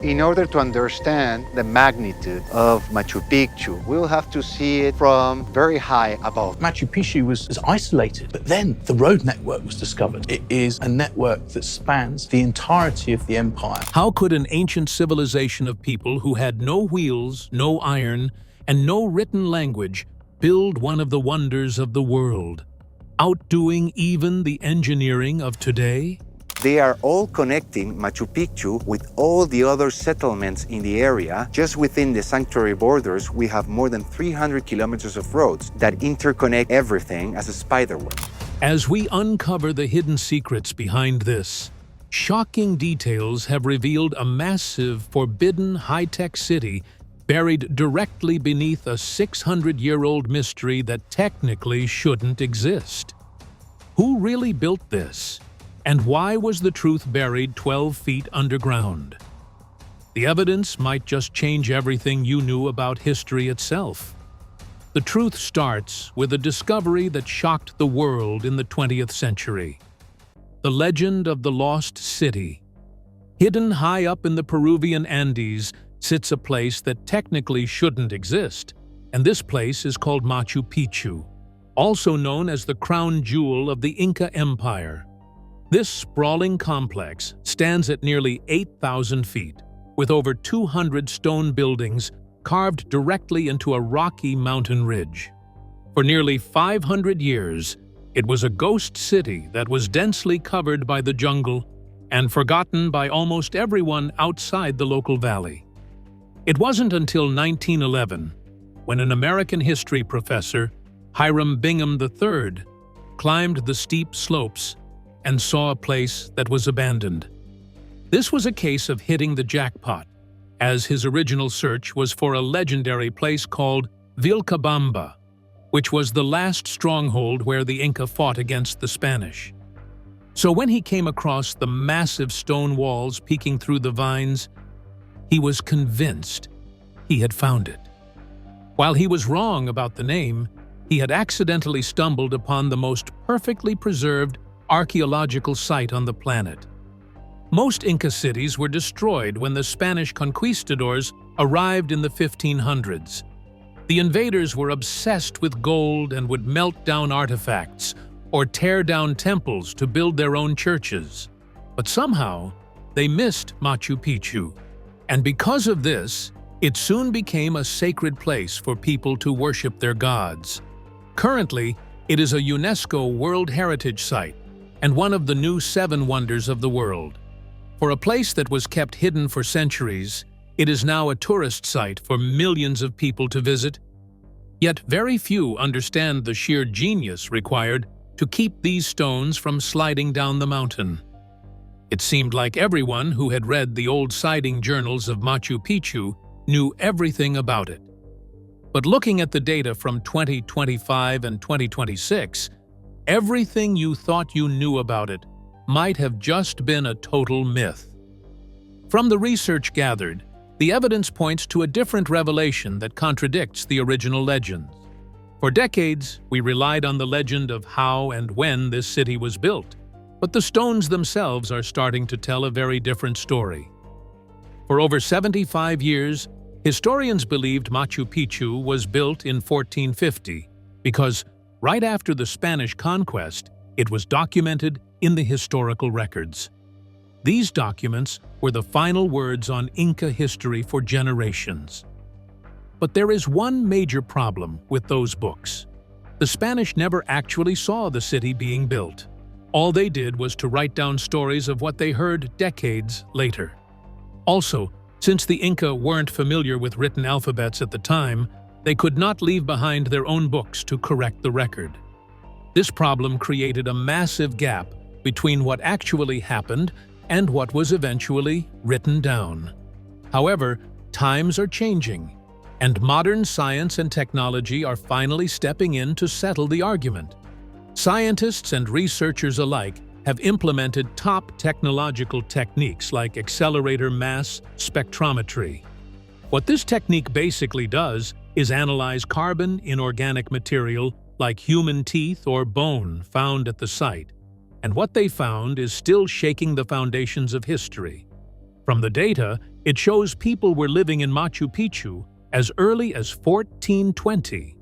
In order to understand the magnitude of Machu Picchu, we'll have to see it from very high above. Machu Picchu was isolated, but then the road network was discovered. It is a network that spans the entirety of the empire. How could an ancient civilization of people who had no wheels, no iron, and no written language build one of the wonders of the world, outdoing even the engineering of today? They are all connecting Machu Picchu with all the other settlements in the area. Just within the sanctuary borders, we have more than 300 kilometers of roads that interconnect everything as a spiderweb. As we uncover the hidden secrets behind this, shocking details have revealed a massive, forbidden high-tech city buried directly beneath a 600-year-old mystery that technically shouldn't exist. Who really built this? And why was the truth buried 12 feet underground? The evidence might just change everything you knew about history itself. The truth starts with a discovery that shocked the world in the 20th century. The legend of the lost city. Hidden high up in the Peruvian Andes sits a place that technically shouldn't exist, and this place is called Machu Picchu, also known as the crown jewel of the Inca Empire. This sprawling complex stands at nearly 8,000 feet, with over 200 stone buildings carved directly into a rocky mountain ridge. For nearly 500 years, it was a ghost city that was densely covered by the jungle and forgotten by almost everyone outside the local valley. It wasn't until 1911, when an American history professor, Hiram Bingham III, climbed the steep slopes and saw a place that was abandoned. This was a case of hitting the jackpot, as his original search was for a legendary place called Vilcabamba, which was the last stronghold where the Inca fought against the Spanish. So when he came across the massive stone walls peeking through the vines, he was convinced he had found it. While he was wrong about the name, he had accidentally stumbled upon the most perfectly preserved archaeological site on the planet. Most Inca cities were destroyed when the Spanish conquistadors arrived in the 1500s. The invaders were obsessed with gold and would melt down artifacts or tear down temples to build their own churches. But somehow, they missed Machu Picchu. And because of this, it soon became a sacred place for people to worship their gods. Currently, it is a UNESCO World Heritage Site and one of the new 7 wonders of the world. For a place that was kept hidden for centuries, it is now a tourist site for millions of people to visit. Yet very few understand the sheer genius required to keep these stones from sliding down the mountain. It seemed like everyone who had read the old sighting journals of Machu Picchu knew everything about it. But looking at the data from 2025 and 2026, everything you thought you knew about it might have just been a total myth. From the research gathered, the evidence points to a different revelation that contradicts the original legends. For decades, we relied on the legend of how and when this city was built, but the stones themselves are starting to tell a very different story. For over 75 years, historians believed Machu Picchu was built in 1450 because right after the Spanish conquest, it was documented in the historical records. These documents were the final words on Inca history for generations. But there is one major problem with those books. The Spanish never actually saw the city being built. All they did was to write down stories of what they heard decades later. Also, since the Inca weren't familiar with written alphabets at the time, they could not leave behind their own books to correct the record. This problem created a massive gap between what actually happened and what was eventually written down. However, times are changing, and modern science and technology are finally stepping in to settle the argument. Scientists and researchers alike have implemented top technological techniques like accelerator mass spectrometry. What this technique basically does is analyze carbon in organic material like human teeth or bone found at the site, and what they found is still shaking the foundations of history. From the data, It shows people were living in Machu Picchu as early as 1420.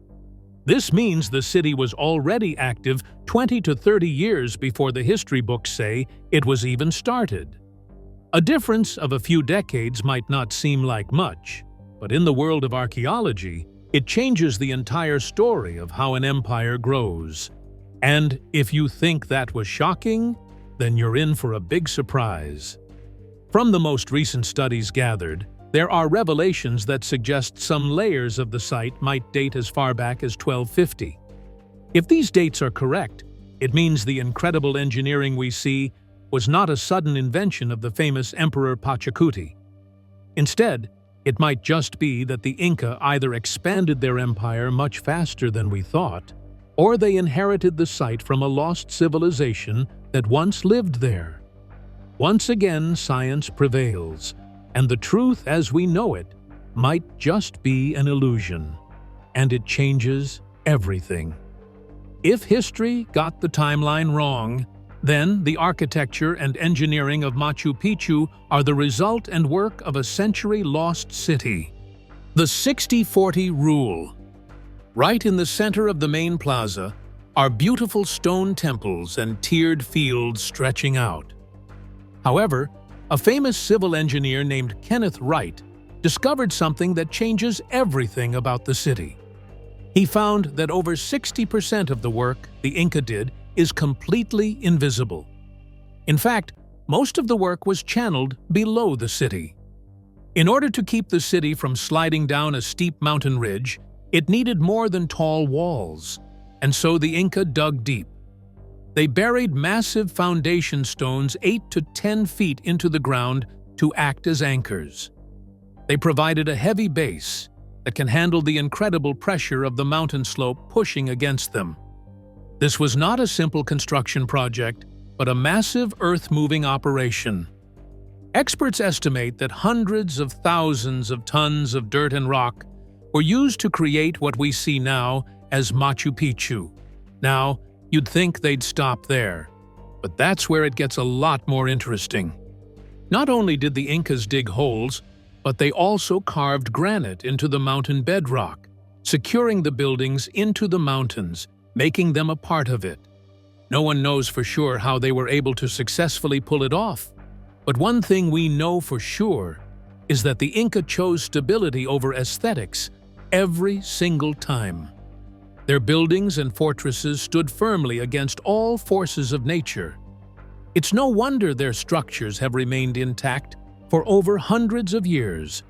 This means the city was already active 20 to 30 years before the history books say it was even started. A difference of a few decades might not seem like much, but in the world of archaeology, it changes the entire story of how an empire grows. And if you think that was shocking, then you're in for a big surprise. From the most recent studies gathered, there are revelations that suggest some layers of the site might date as far back as 1250. If these dates are correct, it means the incredible engineering we see was not a sudden invention of the famous Emperor Pachacuti. Instead, it might just be that the Inca either expanded their empire much faster than we thought, or they inherited the site from a lost civilization that once lived there. Once again, science prevails, and the truth as we know it might just be an illusion, and it changes everything. If history got the timeline wrong, then the architecture and engineering of Machu Picchu are the result and work of a century-lost city. The 60-40 rule. Right in the center of the main plaza are beautiful stone temples and tiered fields stretching out. However, a famous civil engineer named Kenneth Wright discovered something that changes everything about the city. He found that over 60% of the work the Inca did is completely invisible. In fact, most of the work was channeled below the city. In order to keep the city from sliding down a steep mountain ridge, it needed more than tall walls, and so the Inca dug deep. They buried massive foundation stones 8 to 10 feet into the ground to act as anchors. They provided a heavy base that can handle the incredible pressure of the mountain slope pushing against them. This was not a simple construction project, but a massive earth-moving operation. Experts estimate that hundreds of thousands of tons of dirt and rock were used to create what we see now as Machu Picchu. Now, you'd think they'd stop there, but that's where it gets a lot more interesting. Not only did the Incas dig holes, but they also carved granite into the mountain bedrock, securing the buildings into the mountains, making them a part of it. No one knows for sure how they were able to successfully pull it off, but one thing we know for sure is that the Inca chose stability over aesthetics every single time. Their buildings and fortresses stood firmly against all forces of nature. It's no wonder their structures have remained intact for over hundreds of years.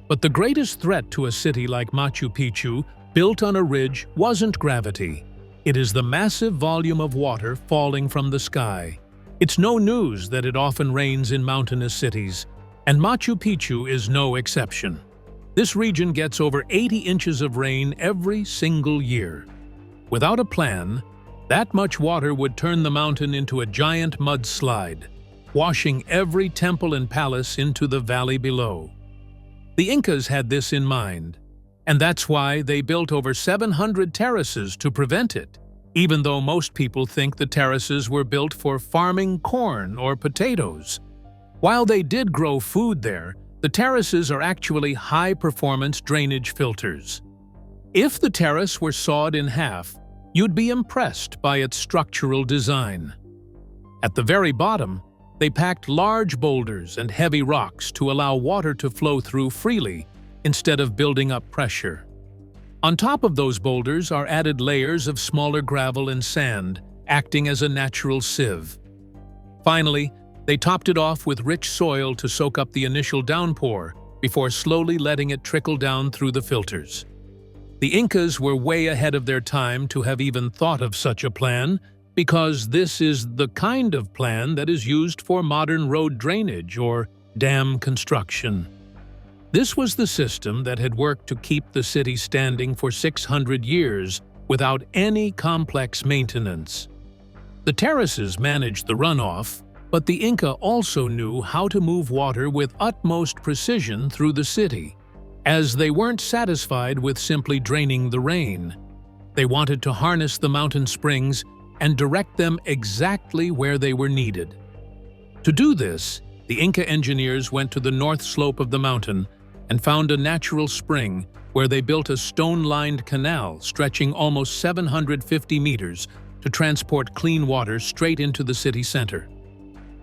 But the greatest threat to a city like Machu Picchu, built on a ridge, wasn't gravity. It is the massive volume of water falling from the sky. It's no news that it often rains in mountainous cities, and Machu Picchu is no exception. This region gets over 80 inches of rain every single year. Without a plan, that much water would turn the mountain into a giant mudslide, washing every temple and palace into the valley below. The Incas had this in mind, and that's why they built over 700 terraces to prevent it, even though most people think the terraces were built for farming corn or potatoes. While they did grow food there, the terraces are actually high-performance drainage filters. If the terrace were sawed in half, you'd be impressed by its structural design. At the very bottom, they packed large boulders and heavy rocks to allow water to flow through freely instead of building up pressure. On top of those boulders are added layers of smaller gravel and sand, acting as a natural sieve. Finally, they topped it off with rich soil to soak up the initial downpour before slowly letting it trickle down through the filters. The Incas were way ahead of their time to have even thought of such a plan, because this is the kind of plan that is used for modern road drainage or dam construction. This was the system that had worked to keep the city standing for 600 years without any complex maintenance. The terraces managed the runoff, but the Inca also knew how to move water with utmost precision through the city, as they weren't satisfied with simply draining the rain. They wanted to harness the mountain springs and direct them exactly where they were needed. To do this, the Inca engineers went to the north slope of the mountain and found a natural spring where they built a stone-lined canal stretching almost 750 meters to transport clean water straight into the city center.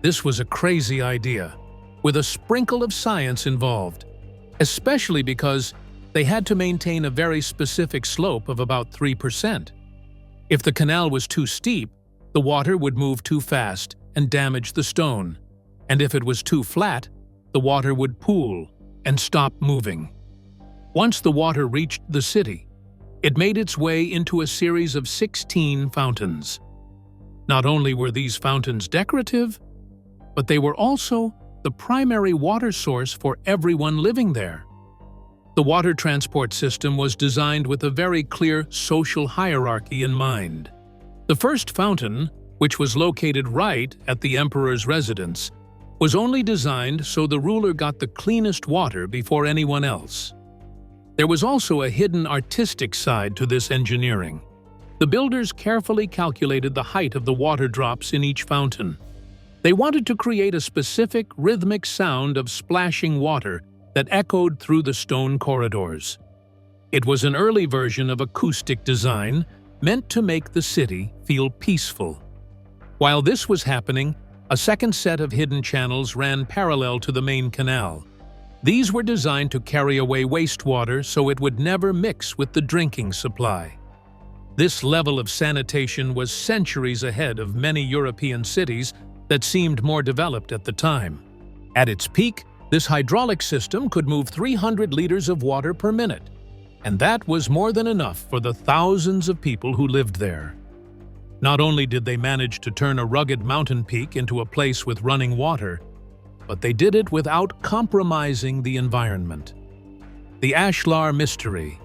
This was a crazy idea, with a sprinkle of science involved, especially because they had to maintain a very specific slope of about 3%. If the canal was too steep, the water would move too fast and damage the stone, and if it was too flat, the water would pool and stop moving. Once the water reached the city, it made its way into a series of 16 fountains. Not only were these fountains decorative, but they were also the primary water source for everyone living there. The water transport system was designed with a very clear social hierarchy in mind. The first fountain, which was located right at the emperor's residence, was only designed so the ruler got the cleanest water before anyone else. There was also a hidden artistic side to this engineering. The builders carefully calculated the height of the water drops in each fountain. They wanted to create a specific rhythmic sound of splashing water that echoed through the stone corridors. It was an early version of acoustic design meant to make the city feel peaceful. While this was happening, a second set of hidden channels ran parallel to the main canal. These were designed to carry away wastewater so it would never mix with the drinking supply. This level of sanitation was centuries ahead of many European cities that seemed more developed at the time. At its peak, this hydraulic system could move 300 liters of water per minute, and that was more than enough for the thousands of people who lived there. Not only did they manage to turn a rugged mountain peak into a place with running water, but they did it without compromising the environment. The Ashlar Mystery.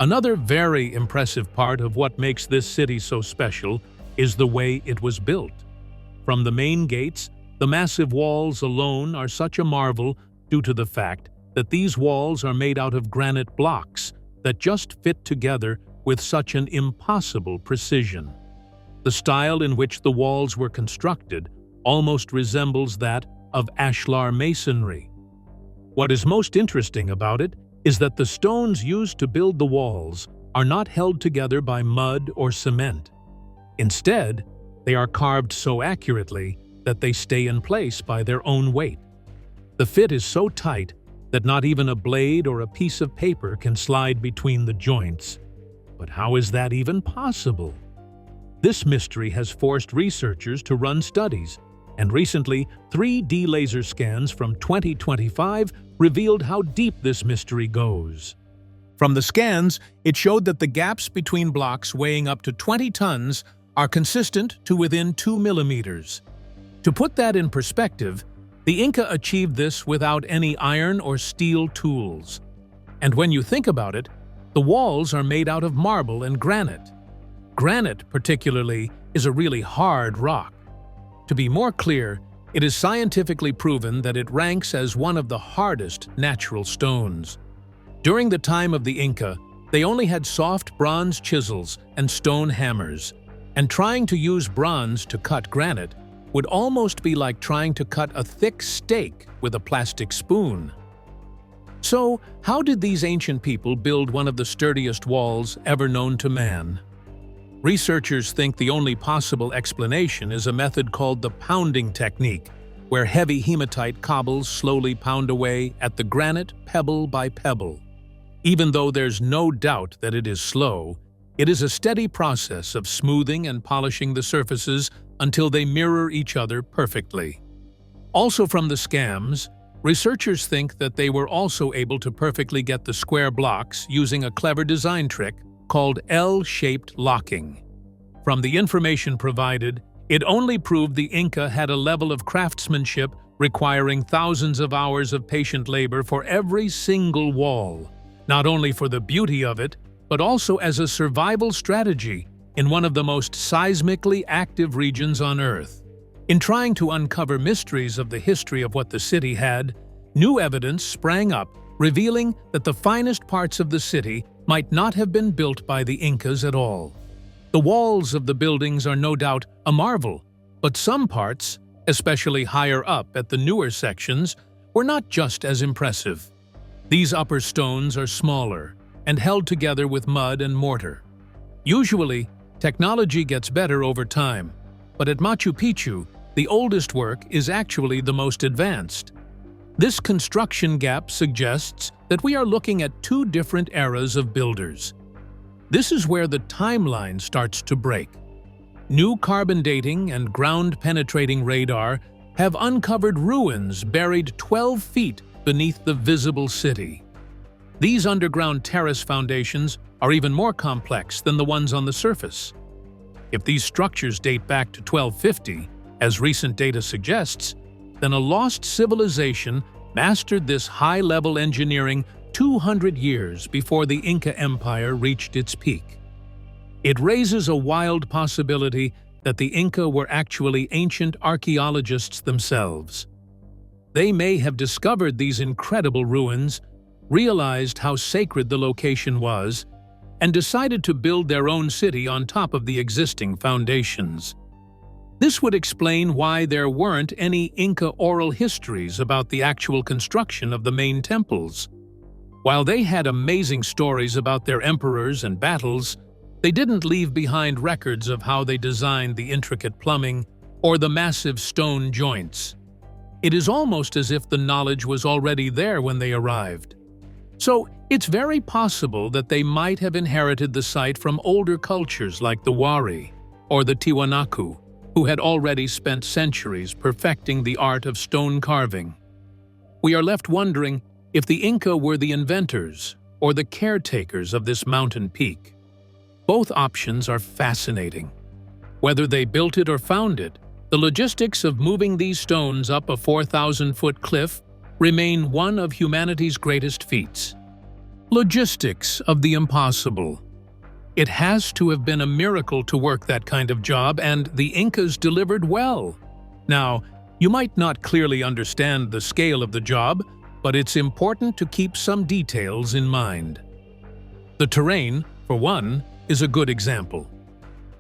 Another very impressive part of what makes this city so special is the way it was built. From the main gates, the massive walls alone are such a marvel due to the fact that these walls are made out of granite blocks that just fit together with such an impossible precision. The style in which the walls were constructed almost resembles that of ashlar masonry. What is most interesting about it is that the stones used to build the walls are not held together by mud or cement. Instead, they are carved so accurately that they stay in place by their own weight. The fit is so tight that not even a blade or a piece of paper can slide between the joints. But how is that even possible? This mystery has forced researchers to run studies, and recently 3D laser scans from 2025 revealed how deep this mystery goes. From the scans, it showed that the gaps between blocks weighing up to 20 tons are consistent to within 2 millimeters. To put that in perspective, the Inca achieved this without any iron or steel tools. And when you think about it, the walls are made out of marble and granite. Granite, particularly, is a really hard rock. To be more clear, it is scientifically proven that it ranks as one of the hardest natural stones. During the time of the Inca, they only had soft bronze chisels and stone hammers, and trying to use bronze to cut granite would almost be like trying to cut a thick steak with a plastic spoon. So, how did these ancient people build one of the sturdiest walls ever known to man? Researchers think the only possible explanation is a method called the pounding technique, where heavy hematite cobbles slowly pound away at the granite pebble by pebble. Even though there's no doubt that it is slow, it is a steady process of smoothing and polishing the surfaces until they mirror each other perfectly. Also from the scams, researchers think that they were also able to perfectly get the square blocks using a clever design trick called L-shaped locking. From the information provided, it only proved the Inca had a level of craftsmanship requiring thousands of hours of patient labor for every single wall, not only for the beauty of it, but also as a survival strategy in one of the most seismically active regions on Earth. In trying to uncover mysteries of the history of what the city had, new evidence sprang up, revealing that the finest parts of the city might not have been built by the Incas at all. The walls of the buildings are no doubt a marvel, but some parts, especially higher up at the newer sections, were not just as impressive. These upper stones are smaller and held together with mud and mortar. Usually, technology gets better over time, but at Machu Picchu, the oldest work is actually the most advanced. This construction gap suggests that we are looking at two different eras of builders. This is where the timeline starts to break. New carbon dating and ground-penetrating radar have uncovered ruins buried 12 feet beneath the visible city. These underground terrace foundations are even more complex than the ones on the surface. If these structures date back to 1250, as recent data suggests, then a lost civilization mastered this high-level engineering 200 years before the Inca Empire reached its peak. It raises a wild possibility that the Inca were actually ancient archaeologists themselves. They may have discovered these incredible ruins, realized how sacred the location was, and decided to build their own city on top of the existing foundations. This would explain why there weren't any Inca oral histories about the actual construction of the main temples. While they had amazing stories about their emperors and battles, they didn't leave behind records of how they designed the intricate plumbing or the massive stone joints. It is almost as if the knowledge was already there when they arrived. So, it's very possible that they might have inherited the site from older cultures like the Wari or the Tiwanaku, who had already spent centuries perfecting the art of stone carving. We are left wondering if the Inca were the inventors or the caretakers of this mountain peak. Both options are fascinating. Whether they built it or found it, the logistics of moving these stones up a 4,000-foot cliff remain one of humanity's greatest feats. Logistics of the impossible. It has to have been a miracle to work that kind of job, and the Incas delivered well. Now, you might not clearly understand the scale of the job, but it's important to keep some details in mind. The terrain, for one, is a good example.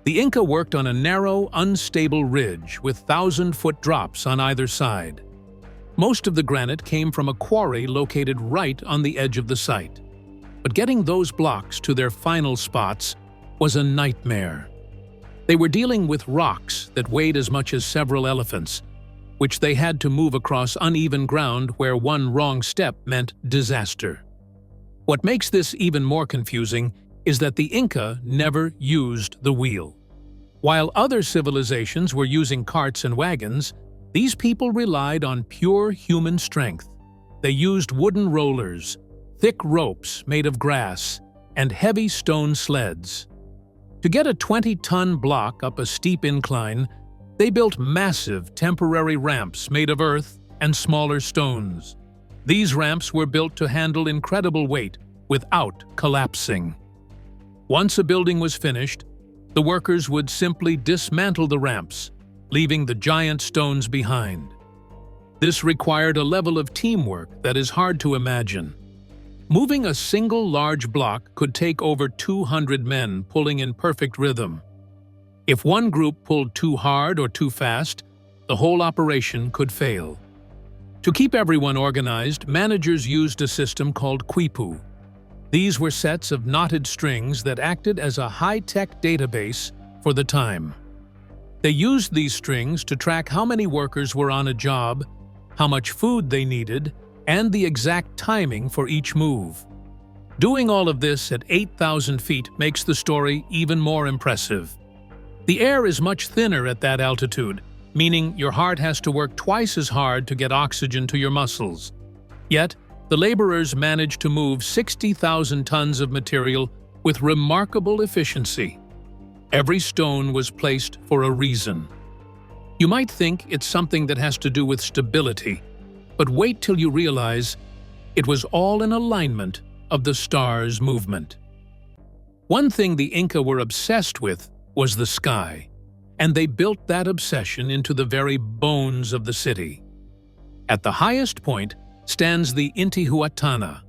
The Inca worked on a narrow, unstable ridge with 1,000-foot drops on either side. Most of the granite came from a quarry located right on the edge of the site. But getting those blocks to their final spots was a nightmare. They were dealing with rocks that weighed as much as several elephants, which they had to move across uneven ground where one wrong step meant disaster. What makes this even more confusing is that the Inca never used the wheel. While other civilizations were using carts and wagons, these people relied on pure human strength. They used wooden rollers, thick ropes made of grass, and heavy stone sleds. To get a 20-ton block up a steep incline, they built massive temporary ramps made of earth and smaller stones. These ramps were built to handle incredible weight without collapsing. Once a building was finished, the workers would simply dismantle the ramps, leaving the giant stones behind. This required a level of teamwork that is hard to imagine. Moving a single large block could take over 200 men pulling in perfect rhythm. If one group pulled too hard or too fast, the whole operation could fail. To keep everyone organized, managers used a system called quipu. These were sets of knotted strings that acted as a high-tech database for the time. They used these strings to track how many workers were on a job, how much food they needed, and the exact timing for each move. Doing all of this at 8,000 feet makes the story even more impressive. The air is much thinner at that altitude, meaning your heart has to work twice as hard to get oxygen to your muscles. Yet, the laborers managed to move 60,000 tons of material with remarkable efficiency. Every stone was placed for a reason. You might think it's something that has to do with stability, but wait till you realize it was all in alignment of the stars' movement. One thing the Inca were obsessed with was the sky, and they built that obsession into the very bones of the city. At the highest point stands the Intihuatana,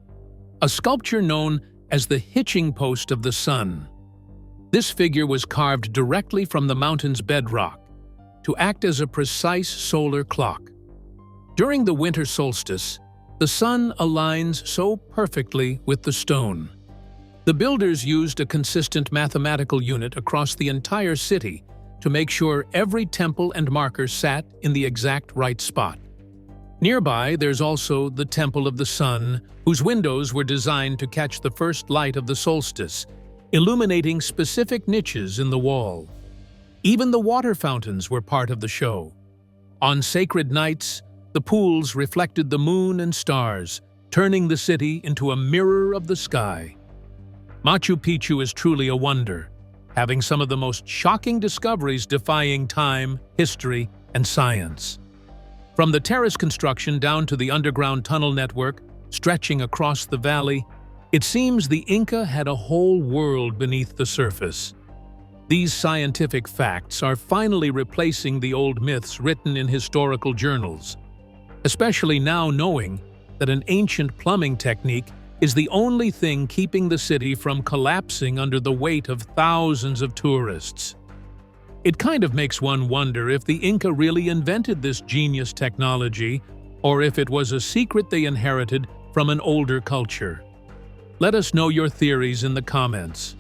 a sculpture known as the hitching post of the sun. This figure was carved directly from the mountain's bedrock. to act as a precise solar clock. During the winter solstice, the sun aligns so perfectly with the stone. The builders used a consistent mathematical unit across the entire city to make sure every temple and marker sat in the exact right spot. Nearby, there's also the Temple of the Sun, whose windows were designed to catch the first light of the solstice, illuminating specific niches in the wall. Even the water fountains were part of the show. On sacred nights, the pools reflected the moon and stars, turning the city into a mirror of the sky. Machu Picchu is truly a wonder, having some of the most shocking discoveries defying time, history, and science. From the terrace construction down to the underground tunnel network stretching across the valley, it seems the Inca had a whole world beneath the surface. These scientific facts are finally replacing the old myths written in historical journals, especially now knowing that an ancient plumbing technique is the only thing keeping the city from collapsing under the weight of thousands of tourists. It kind of makes one wonder if the Inca really invented this genius technology, or if it was a secret they inherited from an older culture. Let us know your theories in the comments.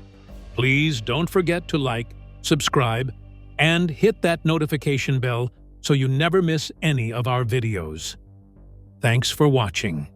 Please don't forget to like, subscribe, and hit that notification bell so you never miss any of our videos. Thanks for watching.